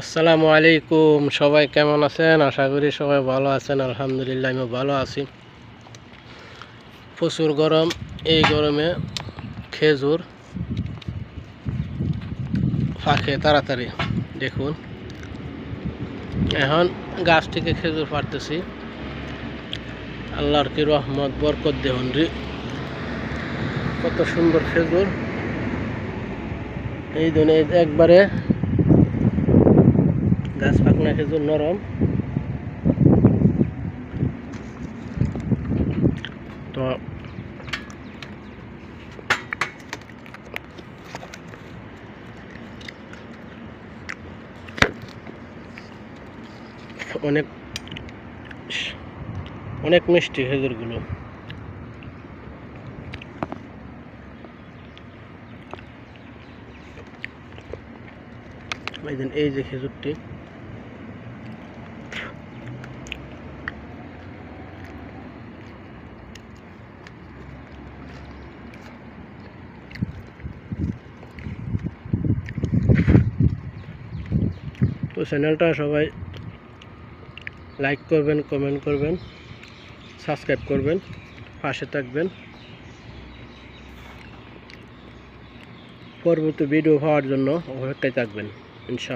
আসসালামু আলাইকুম। সবাই কেমন আছেন? আশা করি সবাই ভালো আছেন। আলহামদুলিল্লাহ আমিও ভালো আছি। প্রচুর গরম। এই গরমে খেজুর পাকে তাড়াতাড়ি। দেখুন এখন গাছ থেকে খেজুর পাড়তেছি। আল্লাহর কি রহমত, বরকত দেখুন রে, কত সুন্দর খেজুর। এই জন্য একবারে গাছ পাকনা খেজুর, নরম। তো অনেক অনেক মিষ্টি খেজুরগুলো। এই যে খেজুরটি, তো চ্যানেলটা সবাই লাইক করবেন, কমেন্ট করবেন, সাবস্ক্রাইব করবেন, পাশে থাকবেন। পরবর্তী ভিডিও পাওয়ার জন্য অপেক্ষায় থাকবেন ইনশাআল্লাহ।